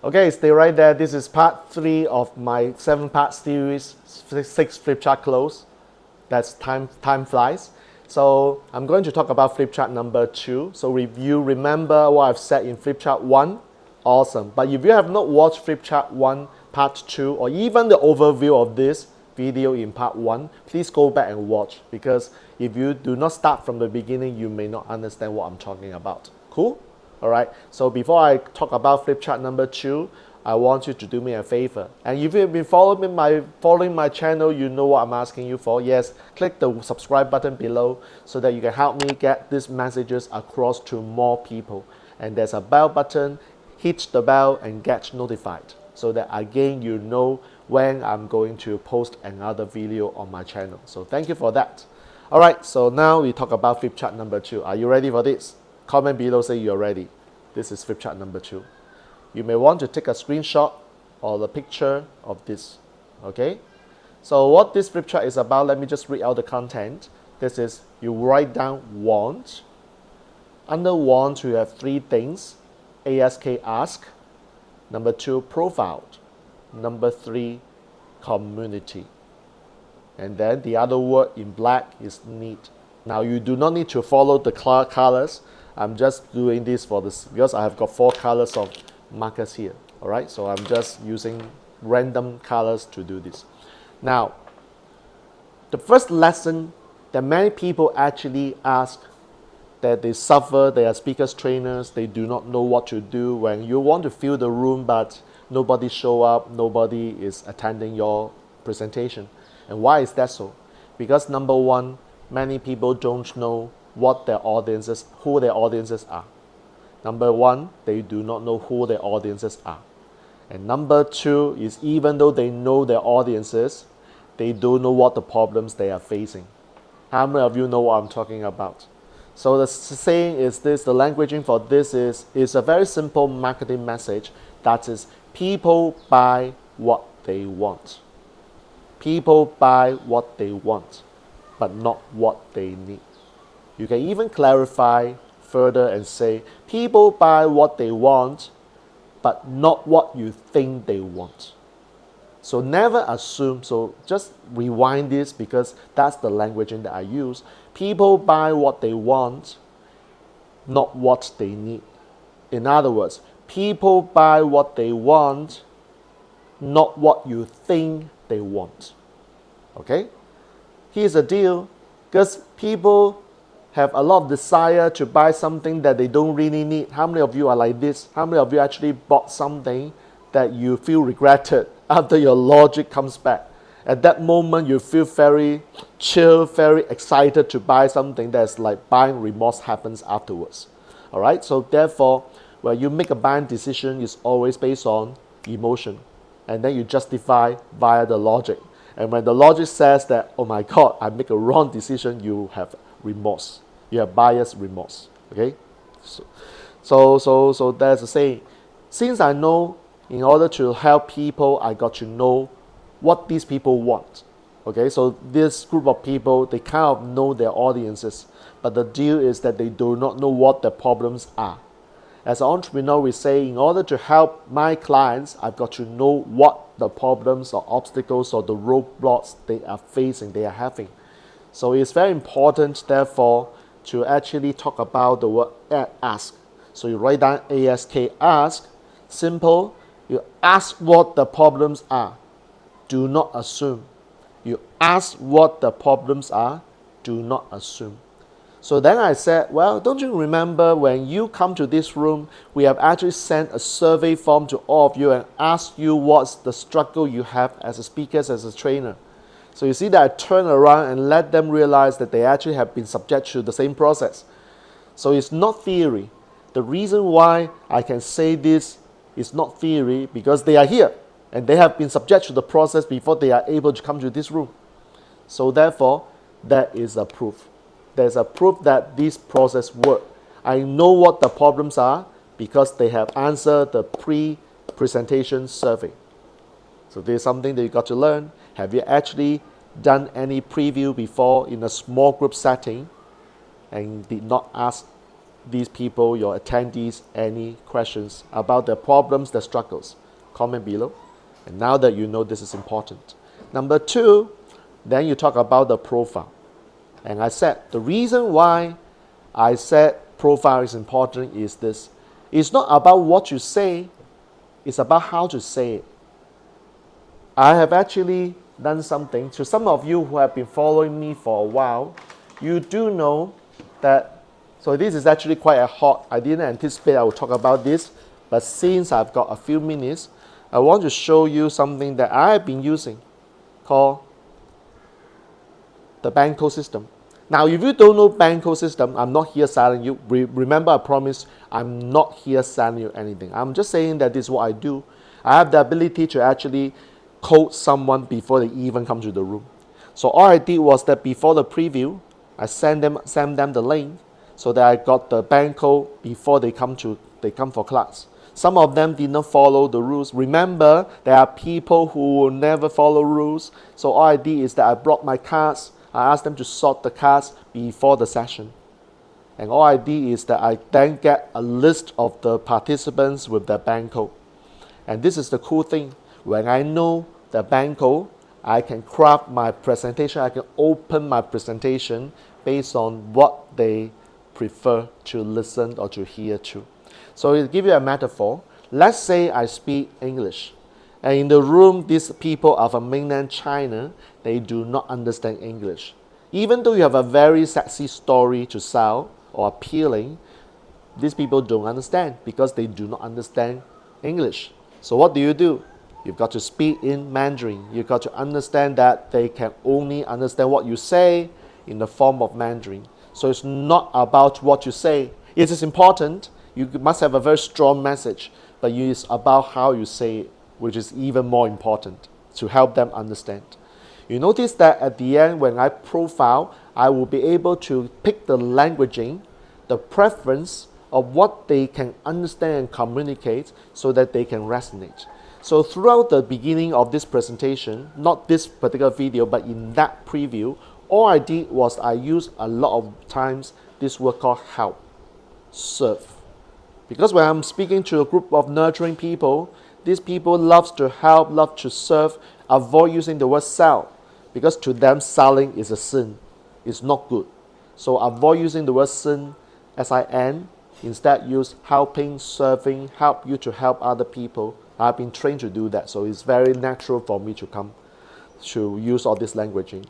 Okay, stay right there. This is part 3 of my 7-part series, 6 flip chart close. That's time flies. So I'm going to talk about flip chart number 2. So if you remember what I've said in flip chart 1, awesome. But if you have not watched flip chart 1, part 2, or even the overview of this video in part 1, please go back and watch, because if you do not start from the beginning, you may not understand what I'm talking about. Cool? Alright, so before I talk about flip chart number 2, I want you to do me a favor. And if you've been following my channel, you know what I'm asking you for. Yes, click the subscribe button below so that you can help me get these messages across to more people. And there's a bell button, hit the bell and get notified, so that again you know when I'm going to post another video on my channel. So thank you for that. Alright, so now we talk about flip chart number 2. Are you ready for this? Comment below, say you're ready. This is flip chart number 2. You may want to take a screenshot or the picture of this. Okay? So what this flip chart is about, let me just read out the content. This is, you write down want. Under want, you have 3 things. ask. Number 2, profile. Number 3, community. And then the other word in black is need. Now you do not need to follow the colors. I'm just doing this for this because I have got 4 colors of markers here. Alright, so I'm just using random colors to do this. Now, the first lesson that many people actually ask, that they suffer, they are speakers trainers, they do not know what to do when you want to fill the room but nobody show up, nobody is attending your presentation. And why is that so? Because number 1, many people don't know what their audiences, who their audiences are. Number 1, they do not know who their audiences are. And number 2 is, even though they know their audiences, they don't know what the problems they are facing. How many of you know what I'm talking about? So the saying is this, the languaging for this is a very simple marketing message. That is, people buy what they want. People buy what they want, but not what they need. You can even clarify further and say, people buy what they want, but not what you think they want. So never assume, so just rewind this because that's the languaging that I use. People buy what they want, not what they need. In other words, people buy what they want, not what you think they want. Okay? Here's the deal, because people have a lot of desire to buy something that they don't really need. How many of you are like this? How many of you actually bought something that you feel regretted after your logic comes back? At that moment, you feel very chill, very excited to buy something that's like buying remorse happens afterwards. All right, so therefore, when you make a buying decision, it's always based on emotion. And then you justify via the logic. And when the logic says that, oh my God, I make a wrong decision, you have remorse. You have buyer's remorse. Okay? So there's a saying. Since I know, in order to help people, I got to know what these people want. Okay, so this group of people, they kind of know their audiences, but the deal is that they do not know what their problems are. As an entrepreneur, we say, in order to help my clients, I've got to know what the problems or obstacles or the roadblocks they are facing, they are having. So it's very important, therefore, to actually talk about the word ask. So you write down ask, simple. You ask what the problems are. Do not assume. You ask what the problems are. Do not assume. So then I said, well, don't you remember when you come to this room, we have actually sent a survey form to all of you and asked you what's the struggle you have as a speaker, as a trainer. So you see that I turn around and let them realize that they actually have been subject to the same process. So it's not theory. The reason why I can say this is not theory because they are here and they have been subject to the process before they are able to come to this room. So therefore, that is a proof. There's a proof that this process works. I know what the problems are because they have answered the pre-presentation survey. So this is something that you got to learn. Have you actually done any preview before in a small group setting and did not ask these people, your attendees, any questions about their problems, their struggles. Comment below. And now that you know this is important. Number 2, then you talk about the profile. And I said, the reason why I said profile is important is this. It's not about what you say, it's about how to say it. I have actually done something. To some of you who have been following me for a while, you do know that, so this is actually quite a hot, I didn't anticipate I would talk about this, but since I've got a few minutes, I want to show you something that I've been using called the Banco system. Now, if you don't know Banco system, I'm not here selling you. Remember, I promise I'm not here selling you anything. I'm just saying that this is what I do. I have the ability to actually code someone before they even come to the room. So all I did was that before the preview, I send them the link so that I got the Banco before they come for class. Some of them did not follow the rules. Remember, there are people who will never follow rules. So all I did is that I brought my cards. I asked them to sort the cards before the session. And all I did is that I then get a list of the participants with their Banco. And this is the cool thing. When I know the Banco, I can craft my presentation. I can open my presentation based on what they prefer to listen or to hear to. So to give you a metaphor, let's say I speak English. And in the room, these people are from mainland China. They do not understand English. Even though you have a very sexy story to sell or appealing, these people don't understand because they do not understand English. So what do? You've got to speak in Mandarin. You've got to understand that they can only understand what you say in the form of Mandarin. So it's not about what you say. It is important. You must have a very strong message, but it's about how you say it, which is even more important to help them understand. You notice that at the end, when I profile, I will be able to pick the languaging, the preference of what they can understand and communicate so that they can resonate. So throughout the beginning of this presentation, not this particular video, but in that preview, all I did was I used a lot of times this word called help, serve. Because when I'm speaking to a group of nurturing people, these people love to help, love to serve, avoid using the word sell. Because to them, selling is a sin. It's not good. So avoid using the word sin, S-I-N. Instead, use helping, serving, help you to help other people. I've been trained to do that, so it's very natural for me to come to use all this languaging.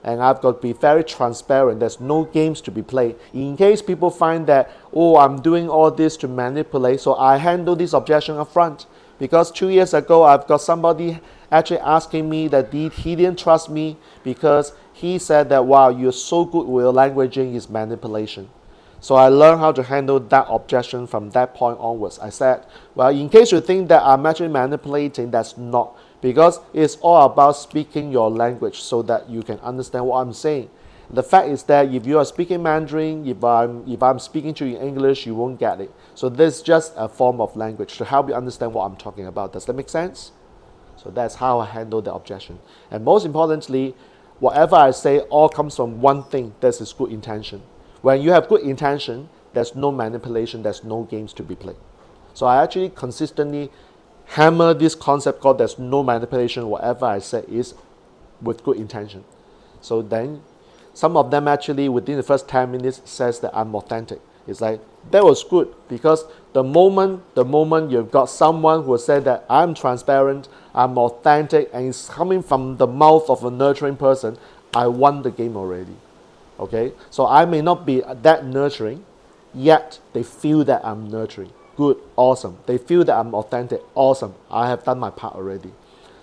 And I've got to be very transparent. There's no games to be played. In case people find that, oh, I'm doing all this to manipulate, so I handle this objection up front. Because 2 years ago, I've got somebody actually asking me that he didn't trust me because he said that, wow, you're so good with your languaging is manipulation. So I learned how to handle that objection from that point onwards. I said, well, in case you think that I'm actually manipulating, that's not. Because it's all about speaking your language so that you can understand what I'm saying. The fact is that if you are speaking Mandarin, if I'm speaking to you in English, you won't get it. So this is just a form of language to help you understand what I'm talking about. Does that make sense? So that's how I handle the objection. And most importantly, whatever I say all comes from one thing. This is good intention. When you have good intention, there's no manipulation, there's no games to be played. So I actually consistently hammer this concept called there's no manipulation. Whatever I say is with good intention. So then some of them actually within the first 10 minutes says that I'm authentic. It's like, that was good because the moment you've got someone who said that I'm transparent, I'm authentic, and it's coming from the mouth of a nurturing person, I won the game already. Okay, so I may not be that nurturing, yet they feel that I'm nurturing. Good, awesome. They feel that I'm authentic, awesome. I have done my part already.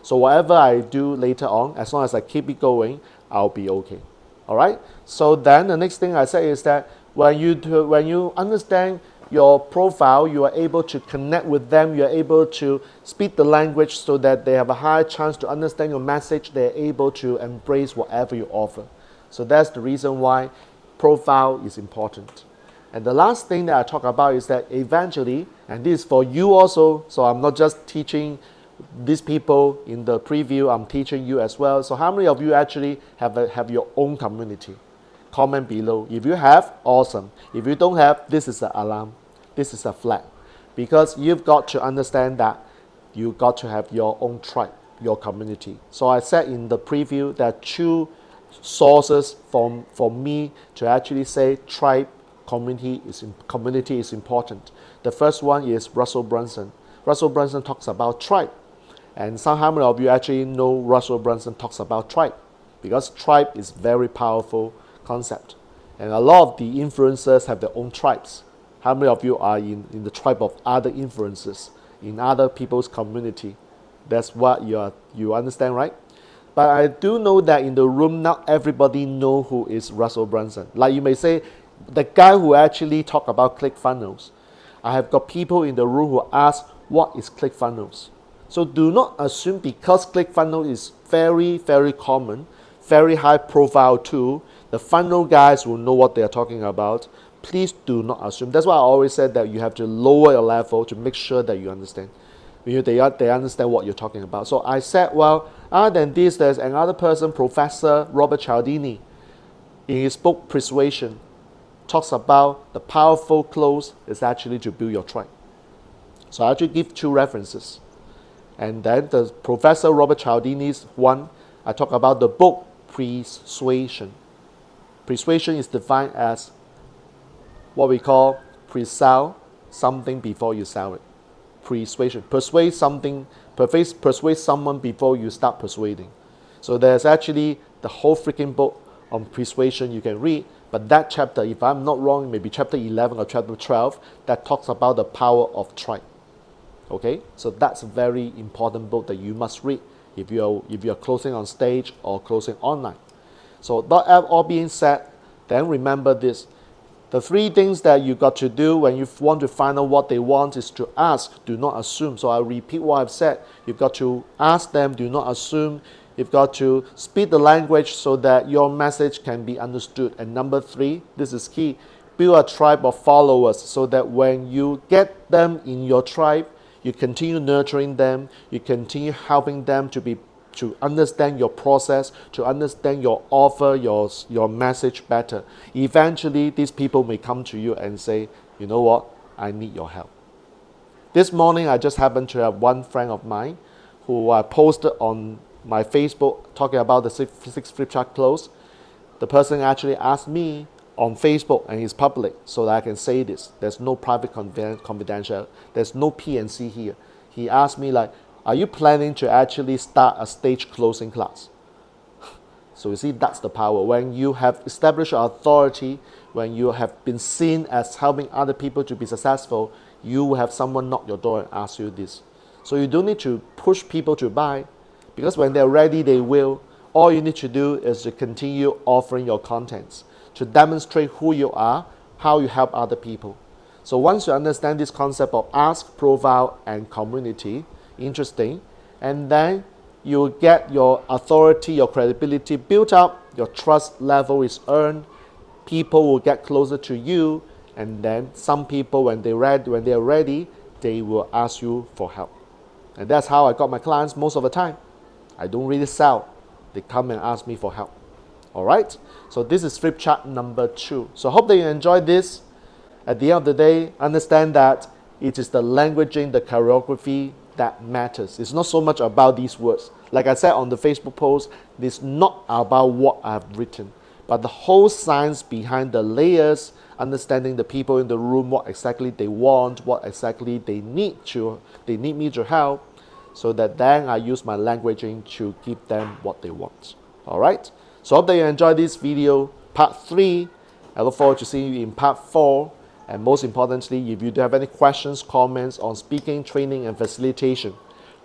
So whatever I do later on, as long as I keep it going, I'll be okay. All right. So then the next thing I say is that when you understand your profile, you are able to connect with them. You are able to speak the language so that they have a higher chance to understand your message. They are able to embrace whatever you offer. So that's the reason why profile is important. And the last thing that I talk about is that eventually, and this is for you also, so I'm not just teaching these people in the preview, I'm teaching you as well. So how many of you actually have your own community? comment below. If you have, awesome. If you don't have, this is an alarm. This is a flag. Because you've got to understand that you've got to have your own tribe, your community. So I said in the preview that 2 sources for me to actually say tribe, community is important. The first one is Russell Brunson. Russell Brunson talks about tribe. And how many of you actually know Russell Brunson talks about tribe? Because tribe is very powerful concept. And a lot of the influencers have their own tribes. How many of you are in the tribe of other influencers, in other people's community? That's what you understand, right? But I do know that in the room, not everybody know who is Russell Brunson. Like you may say, the guy who actually talk about ClickFunnels. I have got people in the room who ask, what is ClickFunnels? So do not assume because ClickFunnels is very, very common, very high profile tool, the funnel guys will know what they are talking about. Please do not assume. That's why I always said that you have to lower your level to make sure that you understand. They understand what you're talking about. So I said, well, other than this, there's another person, Professor Robert Cialdini, in his book Persuasion, talks about the powerful close is actually to build your tribe. So I actually give 2 references. And then the Professor Robert Cialdini's one, I talk about the book Persuasion. Persuasion is defined as what we call pre-sell something before you sell it. Persuasion. Persuade someone before you start persuading. So there's actually the whole freaking book on persuasion you can read. But that chapter, if I'm not wrong, maybe chapter 11 or chapter 12, that talks about the power of tribe. Okay, so that's a very important book that you must read if you're closing on stage or closing online. So that all being said, then remember this. The 3 things that you got to do when you want to find out what they want is to ask, do not assume. So I repeat what I've said. You've got to ask them, do not assume. You've got to speak the language so that your message can be understood. And number 3, this is key, build a tribe of followers so that when you get them in your tribe, you continue nurturing them, you continue helping them to understand your process, to understand your offer, your message better. Eventually, these people may come to you and say, you know what, I need your help. This morning, I just happened to have one friend of mine who I posted on my Facebook talking about the 6 flip chart close. The person actually asked me on Facebook, and it's public, so that I can say this. There's no private confidential. There's no P&C here. He asked me like, are you planning to actually start a stage closing class? So you see, that's the power. When you have established your authority, when you have been seen as helping other people to be successful, you will have someone knock your door and ask you this. So you don't need to push people to buy, because when they're ready, they will. All you need to do is to continue offering your contents, to demonstrate who you are, how you help other people. So once you understand this concept of ask, profile, and community, interesting, and then you will get your authority, your credibility built up, your trust level is earned, people will get closer to you, and then some people, when they're ready, they will ask you for help. And that's how I got my clients most of the time. I don't really sell. They come and ask me for help. All right, so this is flip chart number 2. So I hope that you enjoyed this. At the end of the day, understand that it is the languaging, the choreography that matters. It's not so much about these words. Like I said on the Facebook post, it's not about what I've written, but the whole science behind the layers, understanding the people in the room, what exactly they want, what exactly they need me to help, so that then I use my languaging to give them what they want. All right. So I hope that you enjoyed this video, part 3. I look forward to seeing you in part 4. And most importantly, if you do have any questions, comments on speaking, training, and facilitation,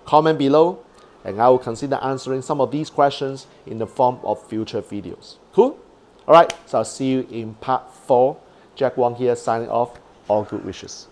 comment below, and I will consider answering some of these questions in the form of future videos. Cool? All right, so I'll see you in part 4. Jack Wong here, signing off. All good wishes.